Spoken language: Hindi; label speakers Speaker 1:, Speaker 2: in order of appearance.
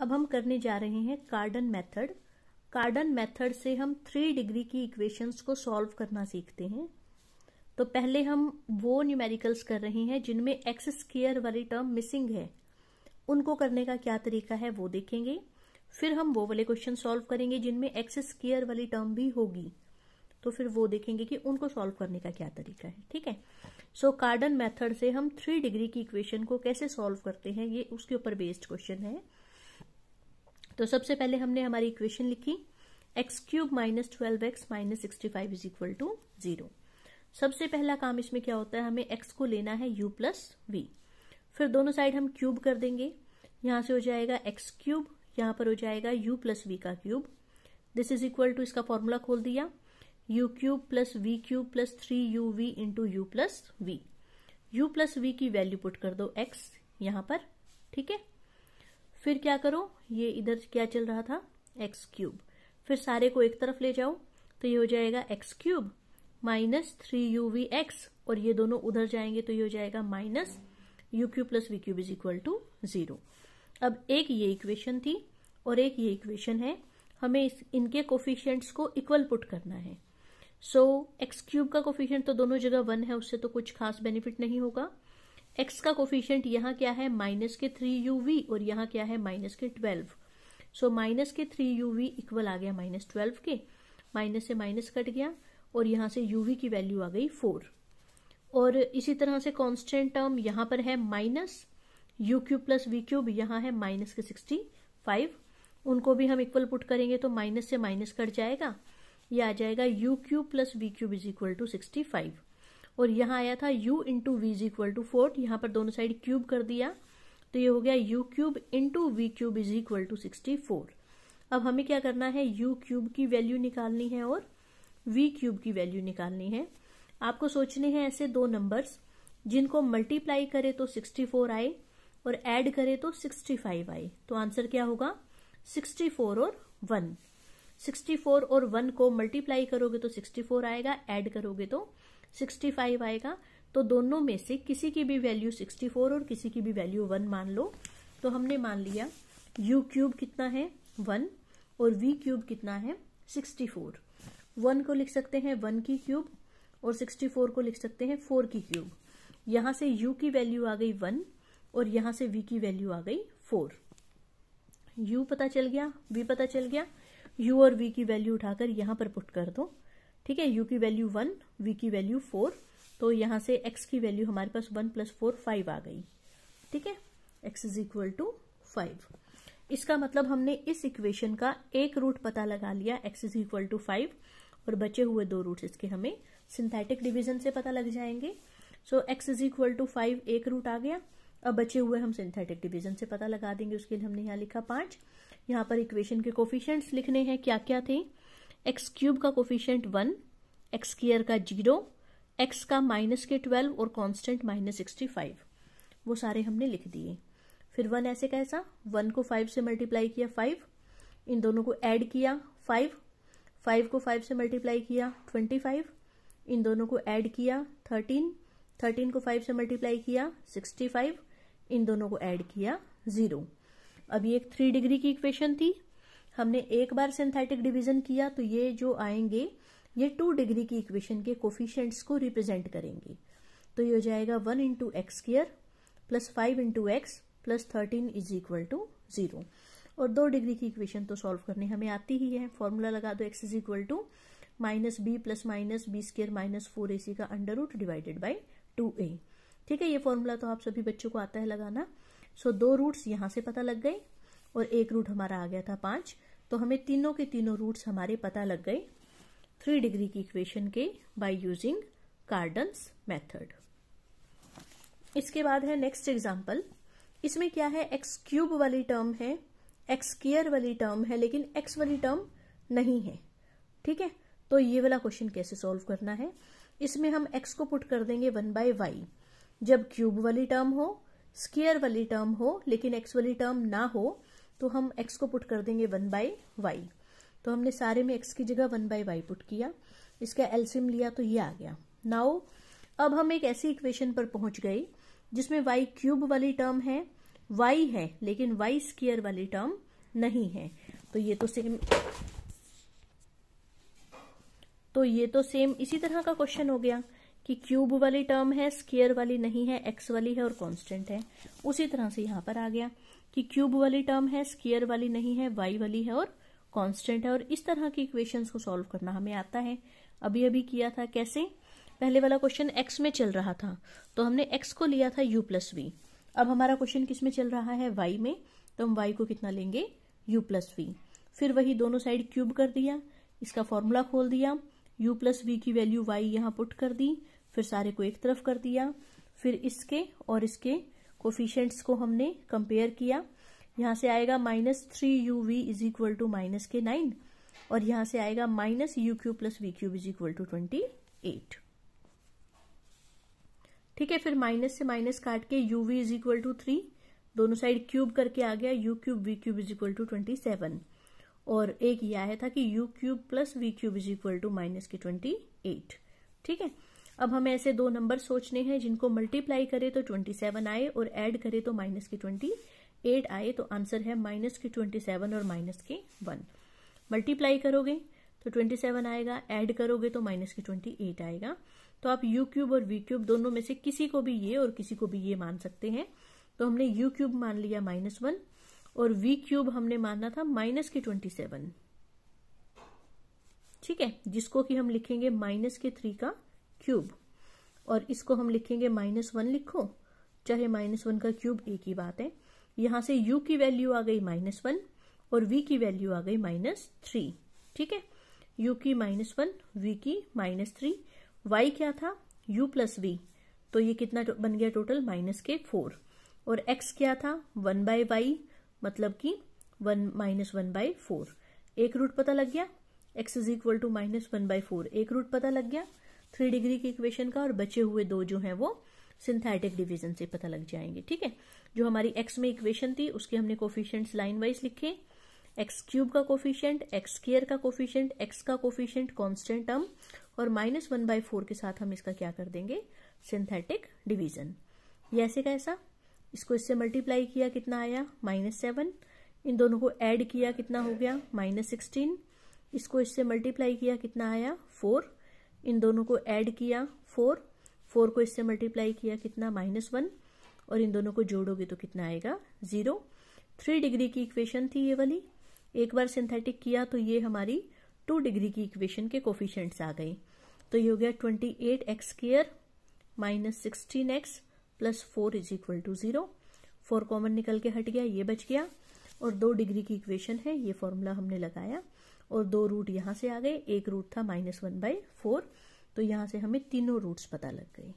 Speaker 1: अब हम करने जा रहे हैं कार्डन मेथड। कार्डन मेथड से हम 3 डिग्री की इक्वेशंस को सॉल्व करना सीखते हैं। तो पहले हम वो न्यूमेरिकल्स कर रहे हैं जिनमें एक्स स्क्वायर वाली टर्म मिसिंग है, उनको करने का क्या तरीका है वो देखेंगे। फिर हम वो वाले क्वेश्चन सॉल्व करेंगे जिनमें एक्स स्क्वायर वाली टर्म भी होगी, तो फिर वो देखेंगे कि उनको सॉल्व करने का क्या तरीका है। ठीक है। सो कार्डन मेथड से हम 3 डिग्री की इक्वेशन को कैसे सॉल्व करते हैं, ये उसके ऊपर बेस्ड क्वेश्चन है। तो सबसे पहले हमने हमारी इक्वेशन लिखी x³ minus 12x minus 65 is equal to 0। सबसे पहला काम इसमें क्या होता है, हमें x को लेना है u प्लस v। फिर दोनों साइड हम क्यूब कर देंगे, यहां से हो जाएगा x³, यहां पर हो जाएगा u प्लस v का cube. This is equal to, इसका फॉर्मूला खोल दिया, u³ plus v³ plus 3uv into u plus v। u plus v की वैल्यू पुट कर दो x यहां पर। ठीक है। फिर क्या करो, ये इधर क्या चल रहा था x³, फिर सारे को एक तरफ ले जाओ, तो ये हो जाएगा x³ माइनस 3uvx, और ये दोनों उधर जाएंगे तो ये हो जाएगा minus u³ plus v³ is equal to 0। अब एक ये इक्वेशन थी और एक ये इक्वेशन है, हमें इनके कोफिशिएंट्स को इक्वल पुट करना है। सो x³ का कोफिशिएंट तो दोनों जगह 1 है, उससे तो कुछ खास बेनिफिट नहीं होगा। x का कोफिशिएंट यहाँ क्या है माइनस के 3uv, और यहाँ क्या है माइनस के 12। सो माइनस के 3uv इक्वल आ गया माइनस 12 के, माइनस से माइनस कट गया और यहाँ से uv की वैल्यू आ गई 4। और इसी तरह से कांस्टेंट टर्म यहाँ पर है माइनस u³ प्लस v³, यहाँ है माइनस के 65, उनको भी हम इक्वल पुट करेंगे तो माइनस से माइनस कट जाएगा, ये आ जाएगा u³ plus v³ is equal to 65। और यहाँ आया था u into v is equal to 4, यहाँ पर दोनों साइड क्यूब कर दिया, तो ये हो गया u³ into v³ is equal to 64। अब हमें क्या करना है, u³ की वैल्यू निकालनी है और v³ की वैल्यू निकालनी है। आपको सोचने हैं ऐसे दो नंबर्स जिनको मल्टीप्लाई करे तो 64 आए और ऐड करे तो 65 आए, तो आंसर क्या होगा 64 और 1। 64 और 1 को मल्टीप्लाई करोगे तो 64 आएगा, ऐड करोगे तो 65 आएगा। तो दोनों में से किसी की भी वैल्यू 64 और किसी की भी वैल्यू 1 मान लो। तो हमने मान लिया u³ कितना है 1 और v³ कितना है 64। 1 को लिख सकते हैं 1 की क्यूब और 64 को लिख सकते हैं 4 की क्यूब। यहां से u की वैल्यू आ गई 1 और यहां से v की वैल्यू आ गई 4। u पता चल गया, v पता चल गया, u और v की वैल्यू उठाकर यहां पर पुट कर दो। ठीक है, u की वैल्यू 1, v की वैल्यू 4, तो यहां से x की वैल्यू हमारे पास 1 प्लस 4 5 आ गई। ठीक है, x इज इक्वल टू 5। इसका मतलब हमने इस इक्वेशन का एक रूट पता लगा लिया, x इज इक्वल टू 5, और बचे हुए 2 रूट्स इसके हमें सिंथेटिक डिवीजन से पता लग जाएंगे। सो x इज इक्वल टू 5 एक रूट आ गया, अब बचे हुए हम सिंथेटिक डिवीजन से पता लगा देंगे। उसके लिए हमने यहाँ लिखा 5। यहाँ पर इक्वेशन के कोफिशिएंट्स लिखने हैं, क्या क्या थे, x³ का कोफिशिएंट 1, x² का 0, x का माइनस के 12 और कांस्टेंट माइनस 65, वो सारे हमने लिख दिए। फिर 1 ऐसे कैसा, 1 को 5 से मल्टीप्लाई किया 5, इन दोनों को ऐड किया 5 को 5 से मल्टीप्लाई किया 25, इन दोनों को ऐड किया 13 को 5 से मल्टीप्लाई किया 65, इन दोनों को ऐड किया 0। अब ये एक 3 डिग्री की इक्वेशन थी, हमने एक बार सिंथेटिक डिवीजन किया तो ये जो आएंगे ये 2 डिग्री की इक्वेशन के कोफिशिएंट्स को रिप्रेजेंट करेंगे। तो ये हो जाएगा 1 into x² plus 5 into x plus 13 is equal to 0। और 2 डिग्री की इक्वेशन तो सॉल्व करने हमें आती ही है। फॉर्मूला लगा दो, x is equal to minus b plus minus b² minus 4ac का under root divided by 2a। ठीक है, ये फॉर्मूला तो आप सभी बच्चों को आता है लगाना। सो 2 रूट्स यहां से पता लग गए और एक रूट हमारा आ गया था 5, तो हमें तीनों के तीनों रूट्स हमारे पता लग गए 3 डिग्री की इक्वेशन के बाय यूजिंग कार्डन्स मेथड। इसके बाद है नेक्स्ट एग्जांपल। इसमें क्या है, x³ वाली टर्म है, x² वाली टर्म है, लेकिन x वाली टर्म नहीं है। ठीक है, तो ये वाला क्वेश्चन कैसे सॉल्व करना है, इसमें हम x को पुट कर देंगे 1 बाय y। जब क्यूब वाली टर्म हो, स्क्वायर वाली टर्म हो, लेकिन x वाली टर्म ना हो, तो हम x को पुट कर देंगे 1 बाय y। तो हमने सारे में x की जगह 1 बाय y पुट किया, इसका एलसीएम लिया तो ये आ गया। नाउ अब हम एक ऐसी इक्वेशन पर पहुंच गए जिसमें y³ वाली टर्म है, y है, लेकिन y² वाली टर्म नहीं है। तो ये तो सेम इसी तरह का क्वेश्चन हो गया कि क्यूब वाली टर्म है, स्क्वायर वाली नहीं है, एक्स वाली है और कांस्टेंट है। उसी तरह से यहाँ पर आ गया कि क्यूब वाली टर्म है, स्क्वायर वाली नहीं है, वाई वाली है और कांस्टेंट है। और इस तरह की इक्वेशंस को सॉल्व करना हमें आता है। अभी अभी किया था कैसे, पहले वाला क्वेश्चन एक्स में चल रहा था तो हमने एक्स को लिया था यू प्लस वी। अब हमारा क्वेश्चन किस में चल रहा है, वाई में, तो हम वाई को कितना लेंगे, यू प्लस वी। फिर वही दोनों साइड क्यूब कर दिया, इसका फॉर्मूला खोल दिया, यू प्लस वी की वैल्यू वाई यहाँ पुट कर दी, फिर सारे को एक तरफ कर दिया, फिर इसके और इसके कोफिशिएंट्स को हमने कंपेयर किया। यहाँ से आएगा -3uv इज इक्वल टू -9 और यहाँ से आएगा -u³ plus v³ is equal to 28। ठीक है, फिर माइनस से माइनस काट के uv इज इक्वल टू 3, दोनों साइड क्यूब करके आ गया u³ v³ is equal to 27 और एक ये आया था कि u³ plus v³ is equal to -28। ठीक है, अब हमें ऐसे दो नंबर सोचने हैं जिनको मल्टीप्लाई करे तो 27 आए और ऐड करे तो -28 आए। तो आंसर है -27 और -1। मल्टीप्लाई करोगे तो 27 आएगा, ऐड करोगे तो -28 आएगा। तो आप u³ और v³ दोनों में से किसी को भी ये और किसी को भी ये मान सकते हैं। तो हमने u³ मान लिया -1 और v³ हमने माना था -27। ठीक है, जिसको कि हम लिखेंगे -3 का क्यूब और इसको हम लिखेंगे -1 लिखो, चाहे -1 का क्यूब एक ही बात है। यहां से u की वैल्यू आ गई -1 और v की वैल्यू आ गई -3। ठीक है, u की -1, v की -3, y क्या था u प्लस v, तो ये कितना बन गया टोटल -4 और x क्या था 1/y मतलब कि 1 एक रूट पता लग गया, x इज इक्वल टू -1/4 एक रूट पता लग गया 3 डिग्री की इक्वेशन का और बचे हुए दो जो हैं वो सिंथेटिक डिवीजन से पता लग जाएंगे। ठीक है, जो हमारी x में इक्वेशन थी उसके हमने कोफिशिएंट्स लाइन वाइज लिखे, x³ का कोफिशिएंट, x² का कोफिशिएंट, x का कोफिशिएंट कांस्टेंट टर्म और -1/4 के साथ हम इसका क्या कर देंगे, सिंथेटिक डिवीजन। ये ऐसे कैसा, इसको इससे मल्टीप्लाई किया कितना आया -7, इन दोनों को ऐड किया कितना हो गया -16, इसको इससे मल्टीप्लाई किया कितना आया 4, इन दोनों को ऐड किया 4 को इससे मल्टीप्लाई किया कितना -1 और इन दोनों को जोड़ोगे तो कितना आएगा 0। 3 डिग्री की इक्वेशन थी ये वाली, एक बार सिंथेटिक किया तो ये हमारी 2 डिग्री की इक्वेशन के कोफिशिएंट्स आ गए। तो ये हो गया 28x² -16x plus 4 is equal to 0। 4 common निकल के हट गया, ये बच गया और 2 डिग्री की इक्वेशन है, ये फॉर्मूला हमने लगाया और 2 रूट यहाँ से आ गए, एक रूट था -1/4, तो यहाँ से हमें तीनों रूट्स पता लग गए।